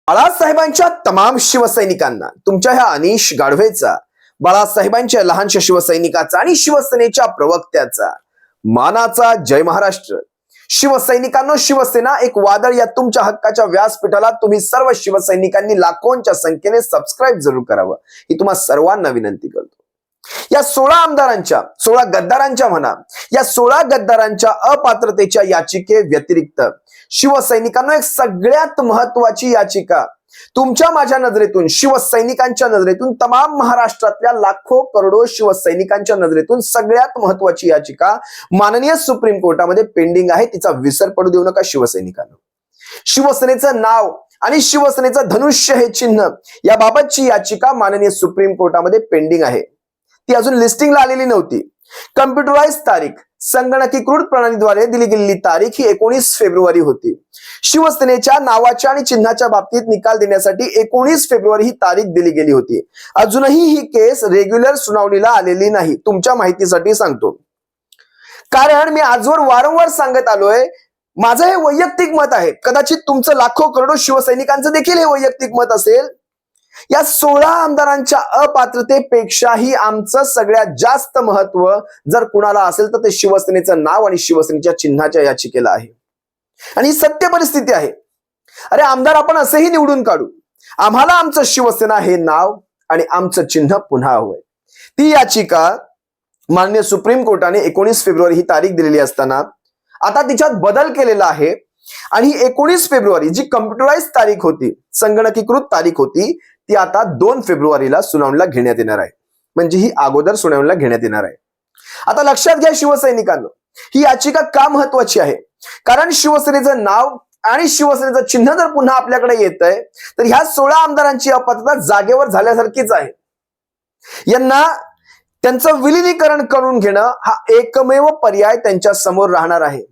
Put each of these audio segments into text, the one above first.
बाळासाहेबांच्या तमाम शिवसैनिकांना तुमच्या ह्या अनिश गाढवेचा, बाळासाहेबांच्या लहानशा शिवसैनिकाचा आणि शिवसेनेच्या प्रवक्त्याचा मानाचा जय महाराष्ट्र. शिवसैनिकांनो, शिवसेना एक वादळ या तुमच्या हक्काच्या व्यासपीठाला तुम्ही सर्व शिवसैनिकांनी लाखोंच्या संख्येने सबस्क्राईब जरूर करावं ही तुम्हा सर्वांना विनंती करतो. या 16 आमदारांच्या 16 गद्दारांच्या म्हणा या 16 गद्दारांच्या अपात्रतेच्या याचिके व्यतिरिक्त शिवसैनिकांना एक सगळ्यात महत्वाची याचिका तुमच्या माझ्या नजरेतून, शिवसैनिकांच्या नजरेतून, तमाम महाराष्ट्रातल्या लाखो करोडो शिवसैनिकांच्या नजरेतून सगळ्यात महत्वाची याचिका माननीय सुप्रीम कोर्टामध्ये पेंडिंग आहे. तिचा विसर पडू देऊ नका शिवसैनिकांनो. शिवसेनेचं नाव आणि शिवसेनेचं धनुष्य हे चिन्ह याबाबतची याचिका माननीय सुप्रीम कोर्टामध्ये पेंडिंग आहे. ती अजून लिस्टिंगला आलेली नव्हती. कम्प्युटराइज तारीख, संगणकीकृत प्रणालीद्वारे दिली गेलेली तारीख ही 19 फेब्रुवारी होती. शिवसेनेच्या नावाच्या आणि चिन्हाच्या बाबतीत निकाल देण्यासाठी 19 फेब्रुवारी ही तारीख दिली गेली होती. अजूनही ही केस रेग्युलर सुनावणीला आलेली नाही. तुमच्या माहितीसाठी सांगतो, कारण मी आजवर वारंवार सांगत आलोय, माझं हे वैयक्तिक मत आहे. कदाचित तुमचं लाखो करोडो शिवसैनिकांचं देखील हे वैयक्तिक मत असेल. या 16 आमदारांच्या अपात्रतेपेक्षाही आमचं सगळ्यात जास्त महत्व जर कुणाला असेल तर ते शिवसेनेचं नाव आणि शिवसेनेच्या चिन्हाच्या याचिकेला आहे. आणि ही सत्य परिस्थिती आहे. अरे आमदार आपण असेही निवडून काढू, आम्हाला आमचं शिवसेना हे नाव आणि आमचं चिन्ह पुन्हा हवंय. ती याचिका माननीय सुप्रीम कोर्टाने 19 फेब्रुवारी ही तारीख दिलेली असताना आता तिच्यात बदल केलेला आहे आणि 19 फेब्रुवारी जी कम्प्युटराइज तारीख होती, संगणकीकृत तारीख होती, ती आता 2 फेब्रुवारीला सुनावणीला घेण्यात येणार आहे. म्हणजे ही अगोदर सुनावणीला घेण्यात येणार आहे. आता लक्षात घ्या शिवसैनिकांनो, ही याचिका का महत्वाची आहे? कारण शिवसेनेचं नाव आणि शिवसेनेचं चिन्ह जर पुन्हा आपल्याकडे येतंय तर ह्या 16 आमदारांची अपात्रता जागेवर झाल्यासारखीच आहे. यांना त्यांचं विलिनीकरण करून घेणं हा एकमेव पर्याय त्यांच्या समोर राहणार आहे.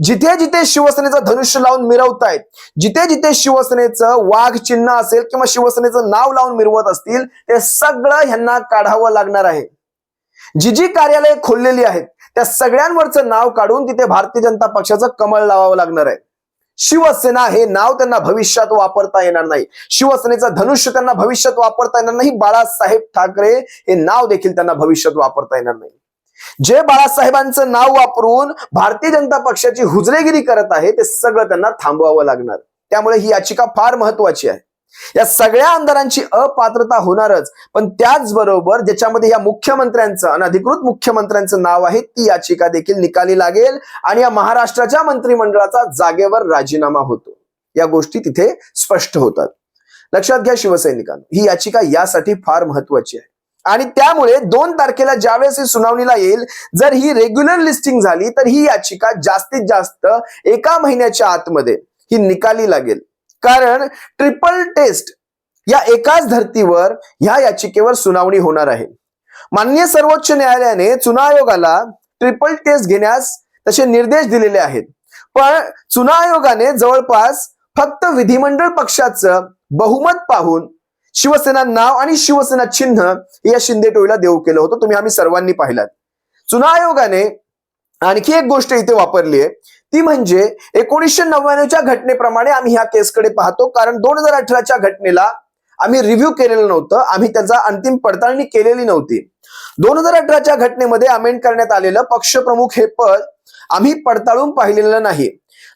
जिथे जिथे शिवसेनेचं धनुष्य लावून मिरवतायत, जिथे जिथे शिवसेनेचं वाघ चिन्ह असेल किंवा शिवसेनेचं नाव लावून मिरवत असतील, ते सगळं ह्यांना काढावं लागणार आहे. जी जी कार्यालय खोललेली आहेत त्या सगळ्यांवरचं नाव काढून तिथे भारतीय जनता पक्षाचं कमळ लावावं लागणार आहे. शिवसेना हे नाव त्यांना भविष्यात वापरता येणार नाही. शिवसेनेचं धनुष्य त्यांना भविष्यात वापरता येणार नाही. बाळासाहेब ठाकरे हे नाव देखील त्यांना भविष्यात वापरता येणार नाही. जे बाळासाहेबांचं नाव वापरून भारतीय जनता पक्षाची हुजरेगिरी करत आहे ते सगळं त्यांना थांबवावं लागणार. त्यामुळे ही याचिका फार महत्वाची आहे. या सगळ्या आमदारांची अपात्रता होणारच, पण त्याचबरोबर ज्याच्यामध्ये या मुख्यमंत्र्यांचं, अनधिकृत मुख्यमंत्र्यांचं नाव आहे, ती याचिका देखील निकाली लागेल आणि या महाराष्ट्राच्या मंत्रिमंडळाचा जागेवर राजीनामा होतो. या गोष्टी तिथे स्पष्ट होतात. लक्षात घ्या शिवसैनिकांनो, ही याचिका यासाठी फार महत्वाची आहे. आणि त्यामुळे 2 तारखेला ज्यावेळेस ही सुनावणीला येईल, जर ही रेग्युलर लिस्टिंग झाली तर ही याचिका जास्तीत जास्त 1 महिन्याच्या आतमध्ये ही निकाली लागेल. कारण ट्रिपल टेस्ट या एकाच धर्तीवर ह्या याचिकेवर सुनावणी होणार आहे. माननीय सर्वोच्च न्यायालयाने चुना आयोगाला ट्रिपल टेस्ट घेण्यास तसे निर्देश दिलेले आहेत. पण चुना आयोगाने जवळपास फक्त विधिमंडळ पक्षाचं बहुमत पाहून शिवसेना नाव आणि शिवसेना चिन्ह या शिंदे टोळीला देऊ केलं होतं. तुम्ही आम्ही सर्वांनी पाहिलात. चुना आयोगाने आणखी एक गोष्ट इथे वापरली आहे, ती म्हणजे 1999च्या घटनेप्रमाणे आम्ही ह्या केसकडे पाहतो. कारण 2018च्या घटनेला आम्ही रिव्ह्यू केलेलं नव्हतं, आम्ही त्याचा अंतिम पडताळणी केलेली नव्हती. 2018च्या घटनेमध्ये अमेंड करण्यात आलेलं पक्षप्रमुख हे पद आम्ही पडताळून पाहिलेलं नाही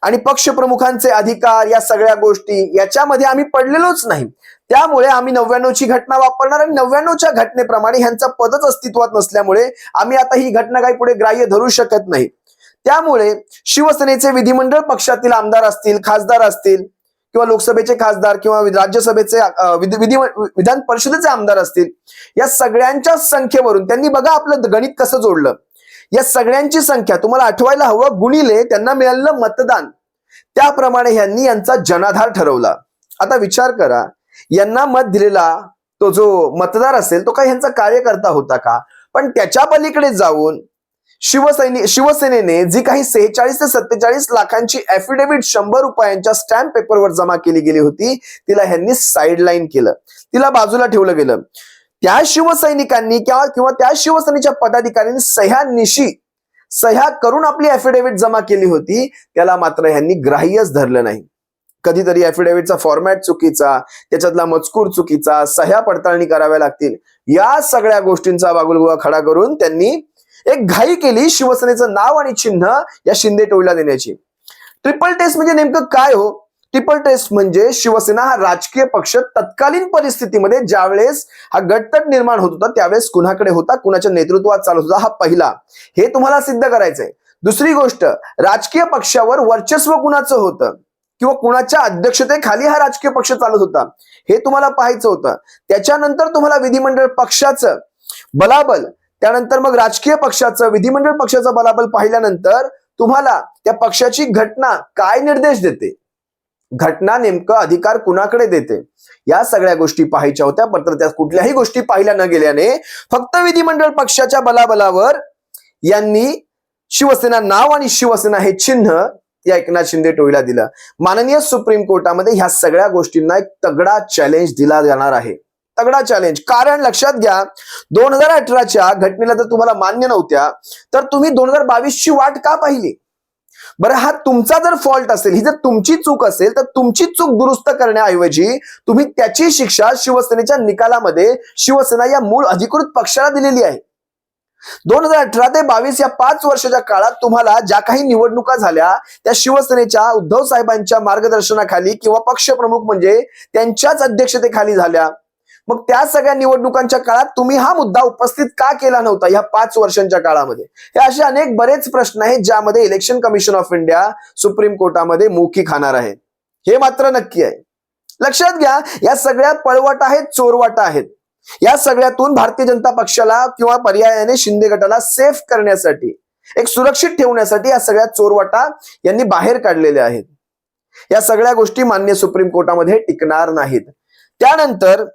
आणि पक्षप्रमुखांचे अधिकार या सगळ्या गोष्टी याच्यामध्ये आम्ही पडलेलोच नाही. त्यामुळे आम्ही 99ची घटना वापरणार आणि 99च्या घटनेप्रमाणे ह्यांचं पदच अस्तित्वात नसल्यामुळे आम्ही आता ही घटना काही पुढे ग्राह्य धरू शकत नाही. त्यामुळे शिवसेनेचे विधिमंडळ पक्षातील आमदार असतील, खासदार असतील किंवा लोकसभेचे खासदार किंवा राज्यसभेचे विधान परिषदेचे आमदार असतील, या सगळ्यांच्या संख्येवरून त्यांनी बघा आपलं गणित कसं जोडलं. या सगळ्यांची संख्या तुम्हाला आठवायला हवं, गुणिले त्यांना मिळालेलं मतदान, त्याप्रमाणे ह्यांनी यांचा जनाधार ठरवला. आता विचार करा, यांना मत दिलेला तो जो मतदार असेल तो काही ह्यांचा कार्यकर्ता होता का? पण त्याच्या पलीकडे जाऊन शिवसेनेने जी काही 46 ते 47 लाखांची ऍफिडेव्हिट 100 रुपयांच्या स्टॅम्प पेपरवर जमा केली गेली होती, तिला ह्यांनी साईडलाईन केलं, तिला बाजूला ठेवलं गेलं. त्या शिवसैनिकांनी किंवा त्या शिवसेनेच्या पदाधिकाऱ्यांनी सह्या करून आपली ऍफिडेव्हिट जमा केली होती, त्याला मात्र ह्यांनी ग्राह्यच धरलं नाही. कधीतरी ॲफिडेव्हिटचा फॉर्मॅट चुकीचा, त्याच्यातला मजकूर चुकीचा, सह्या पडताळणी कराव्या लागतील, या सगळ्या गोष्टींचा बागुलगुवा खडा करून त्यांनी एक घाई केली शिवसेनेचं नाव आणि चिन्ह या शिंदे टोळीला देण्याची. ट्रिपल टेस्ट म्हणजे नेमकं काय हो? ट्रिपल टेस्ट म्हणजे शिवसेना हा राजकीय पक्ष तत्कालीन परिस्थितीमध्ये ज्यावेळेस हा गटतट निर्माण होत होता त्यावेळेस कुणाकडे होता, कुणाच्या नेतृत्वात चालत होता, हा पहिला. हे तुम्हाला सिद्ध करायचंय. दुसरी गोष्ट, राजकीय पक्षावर वर्चस्व कुणाचं होतं किंवा कुणाच्या अध्यक्षतेखाली हा राजकीय पक्ष चालत होता हे तुम्हाला पाहायचं होतं. त्याच्यानंतर तुम्हाला विधिमंडळ पक्षाचं बलाबल, त्यानंतर मग राजकीय पक्षाचं विधिमंडळ पक्षाचं बलाबल पाहिल्यानंतर तुम्हाला त्या पक्षाची घटना काय निर्देश देते, घटना नेमकं अधिकार कुणाकडे देते, या सगळ्या गोष्टी पाहायच्या होत्या. पण त्या कुठल्याही गोष्टी पाहिल्या न गेल्याने फक्त विधिमंडळ पक्षाच्या बलाबलावर यांनी शिवसेना नाव आणि शिवसेना हे चिन्ह या एकनाथ शिंदे टोळीला दिलं. माननीय सुप्रीम कोर्टामध्ये ह्या सगळ्या गोष्टींना एक तगडा चॅलेंज दिला जाणार आहे. तगडा चॅलेंज. कारण लक्षात घ्या, 2018च्या घटनेला जर तुम्हाला मान्य नव्हत्या तर तुम्ही 2022ची वाट का पाहिली? बरं, हा तुमचा जर फॉल्ट असेल, ही जर तुमची चूक असेल तर तुमची चूक दुरुस्त करण्याऐवजी तुम्ही त्याची शिक्षा शिवसेनेच्या निकालामध्ये शिवसेना या मूळ अधिकृत पक्षाला दिलेली आहे. 2018 ते 22 या 5 वर्षाच्या काळात तुम्हाला ज्या काही निवडणुका झाल्या त्या शिवसेनेच्या उद्धव साहेबांच्या मार्गदर्शनाखाली किंवा पक्षप्रमुख म्हणजे त्यांच्याच अध्यक्षतेखाली झाल्या. मग त्या सगळ्या निवडणुकांच्या काळात तुम्ही हा मुद्दा उपस्थित का केला नव्हता या 5 वर्षांच्या काळामध्ये? हे असे अनेक बरेच प्रश्न आहेत ज्यामध्ये election commission of India supreme कोर्टामध्ये मुकी खाणार आहे. हे मात्र नक्की आहे. लक्षात घ्या, या सगळ्या पळवाट आहेत, चोरवाटा आहेत. या सगळ्यातून भारतीय जनता पक्षाला किंवा पर्यायाने शिंदे गटाला सेफ करण्यासाठी, एक सुरक्षित ठेवण्यासाठी या सगळ्या चोरवाटा यांनी बाहेर काढलेल्या आहेत. या सगळ्या गोष्टी मान्य सुप्रीम कोर्टामध्ये टिकणार नाहीत. त्यानंतर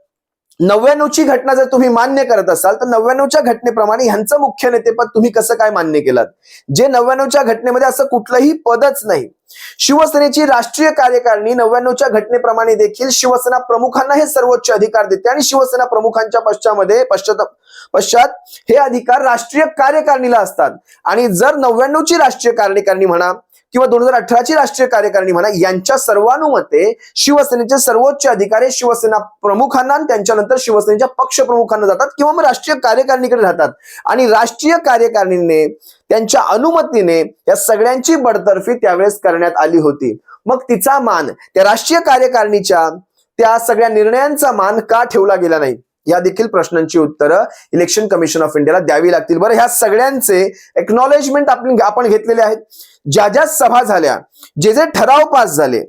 99ची घटना जर तुम्ही मान्य करत असाल तर 99च्या घटनेप्रमाणे ह्यांचं मुख्य नेतेपद तुम्ही कसं काय मान्य केलात, जे 99च्या घटनेमध्ये असं कुठलंही पदच नाही. शिवसेनेची राष्ट्रीय कार्यकारिणी 99च्या घटनेप्रमाणे देखील शिवसेना प्रमुखांना हे सर्वोच्च अधिकार देते आणि शिवसेना प्रमुखांच्या पश्चात हे अधिकार राष्ट्रीय कार्यकारिणीला असतात. आणि जर 99ची राष्ट्रीय कार्यकारिणी म्हणा किंवा 2018ची राष्ट्रीय कार्यकारिणी म्हणा, यांच्या सर्वानुमते शिवसेनेचे सर्वोच्च अधिकार हे शिवसेना प्रमुखांना आणि त्यांच्यानंतर शिवसेनेच्या पक्ष प्रमुखांना जातात किंवा मग राष्ट्रीय कार्यकारिणीकडे जातात. आणि राष्ट्रीय कार्यकारिणीने त्यांच्या अनुमतीने या सगळ्यांची बडतर्फी त्यावेळेस करण्यात आली होती. मग तिचा मान, त्या राष्ट्रीय कार्यकारिणीच्या त्या सगळ्या निर्णयांचा मान का ठेवला गेला नाही, या देखील प्रश्नांची उत्तरं इलेक्शन कमिशन ऑफ इंडियाला द्यावी लागतील. बरं, ह्या सगळ्यांचे एक्नॉलेजमेंट आपण घेतलेले आहेत. ज्या ज्या सभा झाल्या, जे जे ठराव पास झाले,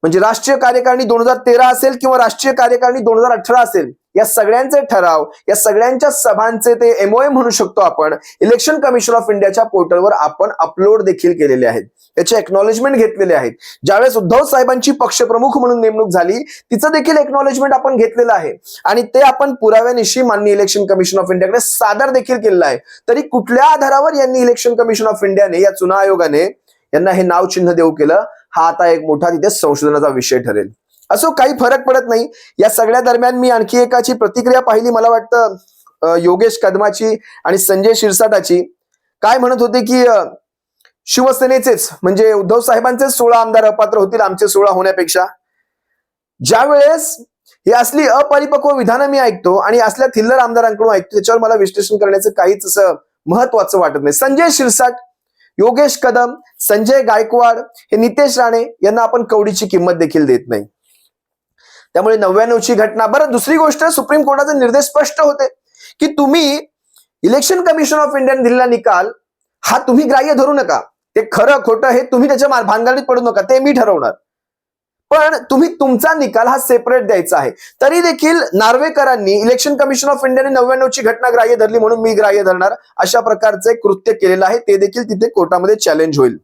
म्हणजे राष्ट्रीय कार्यकारिणी 2013 असेल किंवा राष्ट्रीय कार्यकारिणी 2018 असेल, या सगळ्यांचे ठराव, या सगळ्यांच्या सभांचे ते MOA म्हणू शकतो आपण, इलेक्शन कमिशन ऑफ इंडियाच्या पोर्टलवर आपण अपलोड देखील केलेले आहेत. त्याचे एक्नॉलेजमेंट घेतलेले आहेत. ज्यावेळेस उद्धव साहेबांची पक्षप्रमुख म्हणून नेमणूक झाली तिचं देखील एक्नॉलेजमेंट आपण घेतलेलं आहे आणि ते आपण पुराव्यानिशी माननीय इलेक्शन कमिशन ऑफ इंडियाकडे सादर देखील केलेलं आहे. तरी कुठल्या आधारावर यांनी इलेक्शन कमिशन ऑफ इंडियाने, या चुना आयोगाने यांना हे नाव चिन्ह देऊ केलं, हा आता एक मोठा तिथे संशोधनाचा विषय ठरेल. असो, काही फरक पडत नाही. या सगळ्या दरम्यान मी आणखी एकाची प्रतिक्रिया पाहिली, मला वाटतं योगेश कदमाची आणि संजय शिरसाटाची. काय म्हणत होते की शिवसेनेचेच म्हणजे उद्धव साहेबांचेच 16 आमदार अपात्र होतील आमचे 16 होण्यापेक्षा. ज्यावेळेस ही असली अपरिपक्व विधानं मी ऐकतो आणि असल्या थिल्लर आमदारांकडून ऐकतो, त्याच्यावर मला विश्लेषण करण्याचं काहीच असं महत्वाचं वाटत नाही. संजय शिरसाट, योगेश कदम, संजय गायकवाड, हे नितेश राणे यांना आपण कवडीची किंमत देखील देत नाही. त्यामुळे 99ची घटना. बरं, दुसरी गोष्ट, सुप्रीम कोर्टाचे निर्देश स्पष्ट होते की तुम्ही इलेक्शन कमिशन ऑफ इंडियाने दिलेला निकाल हा तुम्ही ग्राह्य धरू नका. ते खरं खोटं हे तुम्ही त्याच्या भानगडीत पडू नका, ते मी ठरवणार. पण तुम्ही तुमचा निकाल हा सेपरेट द्यायचा आहे. तरी देखील नार्वेकरांनी इलेक्शन कमिशन ऑफ इंडियाने 99ची घटना ग्राह्य धरली म्हणून मी ग्राह्य धरणार, अशा प्रकारचे कृत्य केलेलं आहे. ते देखील तिथे कोर्टामध्ये चॅलेंज होईल.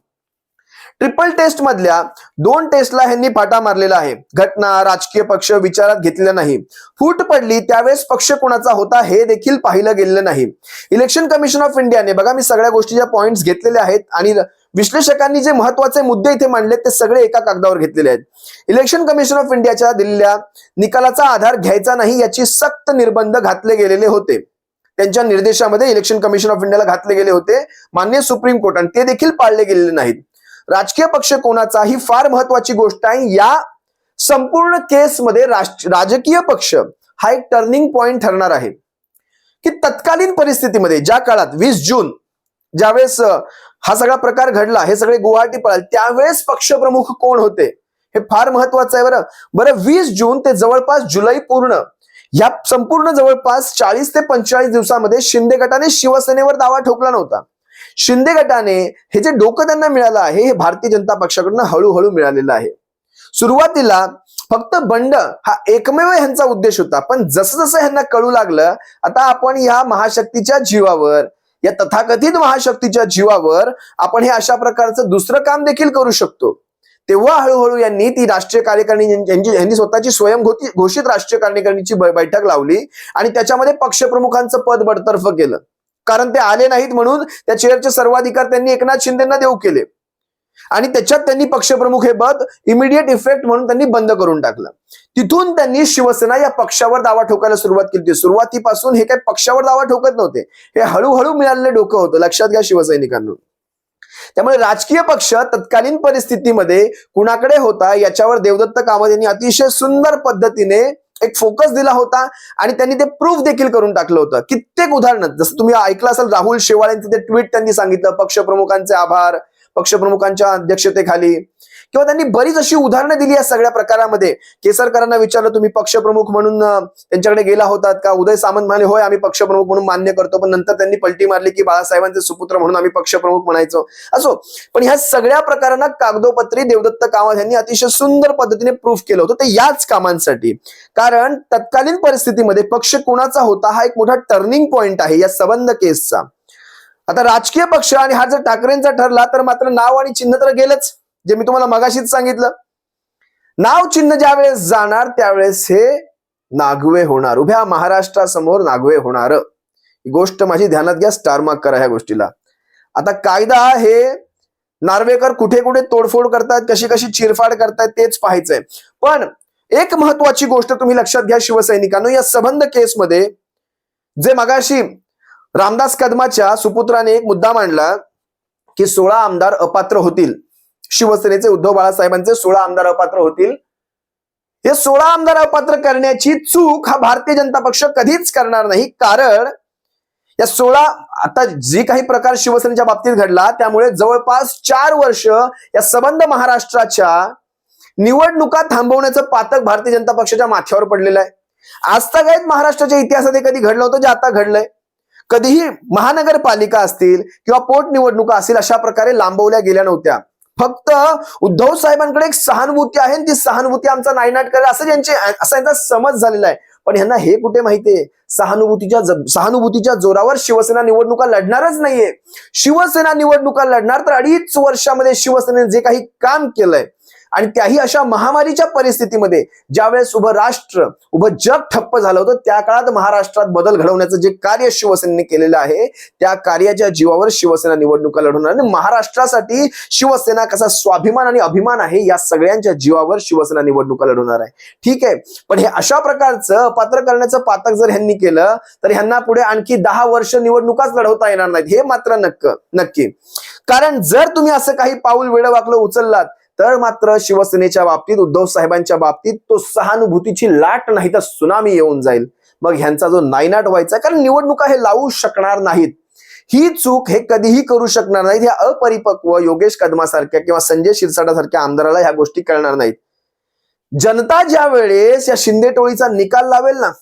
ट्रिपल टेस्ट मधल्या 2 टेस्टला ह्यांनी फाटा मारलेला आहे. घटना, राजकीय पक्ष विचारात घेतलेला नाही. फूट पडली त्यावेळेस पक्ष कोणाचा होता हे देखील पाहिलं गेलेलं नाही. इलेक्शन कमिशन ऑफ इंडियाने, बघा मी सगळ्या गोष्टीच्या पॉइंट्स घेतलेले आहेत आणि विश्लेषकांनी जे महत्वाचे मुद्दे इथे मांडले ते सगळे एका कागदावर घेतलेले आहेत. इलेक्शन कमिशन ऑफ इंडियाच्या दिलेल्या निकालाचा आधार घ्यायचा नाही याची सक्त निर्बंध घातले गेलेले होते. त्यांच्या निर्देशामध्ये इलेक्शन कमिशन ऑफ इंडियाला घातले गेले होते माननीय सुप्रीम कोर्टाने, ते देखील पाळले गेलेले नाहीत. राजकीय पक्ष कोणाचा ही फार महत्वाची गोष्ट आहे. या संपूर्ण केसमध्ये राजकीय पक्ष हा एक टर्निंग पॉइंट ठरणार आहे की तत्कालीन परिस्थितीमध्ये ज्या काळात 20 जून ज्यावेळेस हा सगळा प्रकार घडला, हे सगळे गुवाहाटी पळाले, त्यावेळेस पक्षप्रमुख कोण होते हे फार महत्वाचं आहे. बरं 20 जून ते जवळपास जुलै पूर्ण या संपूर्ण जवळपास 40 ते 45 दिवसामध्ये शिंदे गटाने शिवसेनेवर दावा ठोकला नव्हता. शिंदे गटाने हे जे डोकं त्यांना मिळालं आहे हे भारतीय जनता पक्षाकडून हळूहळू मिळालेलं आहे. सुरुवातीला फक्त बंड हा एकमेव ह्यांचा उद्देश होता, पण जसं जसं ह्यांना कळू लागलं आता आपण या महाशक्तीच्या जीवावर, या तथाकथित महाशक्तीच्या जीवावर आपण हे अशा प्रकारचं दुसरं काम देखील करू शकतो, तेव्हा हळूहळू यांनी ती राष्ट्रीय कार्यकारिणी यांनी स्वतःची स्वयंघोषित राष्ट्रीय कार्यकारिणीची बैठक लावली आणि त्याच्यामध्ये पक्षप्रमुखांचं पद बडतर्फ केलं. कारण ते आले नाहीत म्हणून त्या चेअरचे सर्वाधिकार त्यांनी एकनाथ शिंदेंना देऊ केले आणि त्याच्यात त्यांनी पक्षप्रमुख हे पद इमिडिएट इफेक्ट म्हणून त्यांनी बंद करून टाकलं. तिथून त्यांनी शिवसेना या पक्षावर दावा ठोकायला सुरुवात केली. सुरुवातीपासून हे काही पक्षावर दावा ठोकत नव्हते, हे हळूहळू मिळालेलं डोकं होतं, लक्षात घ्या शिवसैनिकांना. त्यामुळे राजकीय पक्ष तत्कालीन परिस्थितीमध्ये कुणाकडे होता याच्यावर देवदत्त कामत यांनी अतिशय सुंदर पद्धतीने एक फोकस दिला होता आणि त्यांनी ते प्रूफ देखील करून टाकलं होतं. कित्येक उदाहरणं, जसं तुम्ही ऐकलं असेल राहुल शेवाळेंचे ते ट्विट त्यांनी सांगितलं, पक्षप्रमुखांचे आभार, पक्षप्रमुखांच्या अध्यक्षतेखाली, किंवा त्यांनी बरीच अशी उदाहरणं दिली या सगळ्या प्रकारामध्ये. केसरकरांना विचारलं तुम्ही पक्षप्रमुख म्हणून त्यांच्याकडे गेला होतात का? उदय सामंत म्हणाले होय आम्ही पक्षप्रमुख म्हणून मान्य करतो, पण नंतर त्यांनी पलटी मारली की बाळासाहेबांचे सुपुत्र म्हणून आम्ही पक्षप्रमुख म्हणायचो. असो, पण ह्या सगळ्या प्रकारांना कागदोपत्री देवदत्त कामत यांनी अतिशय सुंदर पद्धतीने प्रूफ केलं होतं, ते याच कामांसाठी. कारण तत्कालीन परिस्थितीमध्ये पक्ष कोणाचा होता हा एक मोठा टर्निंग पॉइंट आहे या संबंध केसचा. आता राजकीय पक्ष आणि हा जर ठाकरेंचा ठरला तर मात्र नाव आणि चिन्ह तर गेलंच, जे मी तुम्हाला मगाशीच सांगितलं. नाव चिन्ह ज्या वेळेस जाणार त्यावेळेस हे नागवे होणार, उभ्या महाराष्ट्रासमोर नागवे होणार. ही गोष्ट माझी ध्यानात घ्या, स्टार मार्क करा ह्या गोष्टीला. आता कायदा हे नार्वेकर कुठे कुठे तोडफोड करतात, कशी कशी चिरफाड करतात तेच पाहायचंय. पण एक महत्वाची गोष्ट तुम्ही लक्षात घ्या शिवसैनिकांनो, या संबंध केसमध्ये जे मगाशी रामदास कदमाच्या सुपुत्राने एक मुद्दा मांडला की 16 आमदार अपात्र होतील, शिवसेनेचे उद्धव बाळासाहेबांचे 16 आमदार अपात्र होतील. हे 16 आमदार अपात्र करण्याची चूक हा भारतीय जनता पक्ष कधीच करणार नाही. कारण या 16 आता जी काही प्रकार शिवसेनेच्या बाबतीत घडला त्यामुळे जवळपास 4 वर्ष या संबंध महाराष्ट्राच्या निवडणुका थांबवण्याचं पातक भारतीय जनता पक्षाच्या माथ्यावर पडलेलं आहे. आजतागायत महाराष्ट्राच्या इतिहासात कधी घडलं होतं जे आता घडलंय. कधीही महानगरपालिका असतील किंवा पोटनिवडणुका असतील अशा प्रकारे लांबवल्या गेल्या नव्हत्या. फक्त उद्धव साहेबांकडे एक सहानुभूती आहे, ती सहानुभूती आमचा नायनाट करेल असं यांचा समज झालेला आहे. पण ह्यांना हे कुठे माहितीये, सहानुभूतीच्या जोरावर शिवसेना निवडणुका लढणारच नाहीये. शिवसेना निवडणुका लढणार तर 2.5 वर्षामध्ये शिवसेनेने जे काही काम केलंय आणि त्याही अशा महामारीच्या परिस्थितीमध्ये ज्यावेळेस उभं राष्ट्र उभं जग ठप्प झालं होतं त्या काळात महाराष्ट्रात बदल घडवण्याचं जे कार्य शिवसेनेने केलेलं आहे त्या कार्याच्या जीवावर शिवसेना निवडणुका लढवणार आणि महाराष्ट्रासाठी शिवसेना कसा स्वाभिमान आणि अभिमान आहे या सगळ्यांच्या जीवावर शिवसेना निवडणुका लढवणार आहे. ठीक आहे, पण हे अशा प्रकारचं अपात्र करण्याचं पातक जर ह्यांनी केलं तर ह्यांना पुढे आणखी 10 वर्ष निवडणुकाच लढवता येणार नाहीत, हे मात्र नक्की. कारण जर तुम्ही असं काही पाऊल वेडवाकलं उचललात तर मात्र शिवसेनेच्या बाबतीत उद्धव साहेबांच्या बाबतीत तो सहानुभूतीची लाट नाही तर सुनामी येऊन जाईल. मग ह्यांचा जो नायनाट व्हायचा, कारण निवडणुका हे लावू शकणार नाहीत, ही चूक हे कधीही करू शकणार नाहीत. ह्या अपरिपक्व योगेश कदमासारख्या किंवा संजय शिरसाटासारख्या आमदाराला ह्या गोष्टी कळणार नाहीत. जनता ज्या वेळेस या शिंदे टोळीचा निकाल लावेल ना,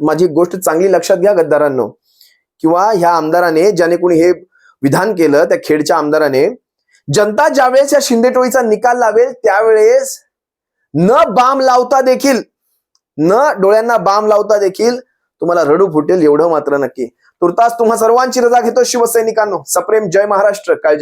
माझी गोष्ट चांगली लक्षात घ्या गद्दारांनो, किंवा ह्या आमदाराने ज्याने कोणी हे विधान केलं त्या खेडच्या आमदाराने, जनता ज्यावेळेस या शिंदे टोळीचा निकाल लावेल त्यावेळेस न डोळ्यांना बाम लावता देखील तुम्हाला रडू फुटेल, एवढं मात्र नक्की. तुर्तास तुम्हा सर्वांची रजा घेतो शिवसैनिकांनो. सप्रेम जय महाराष्ट्र. काळजी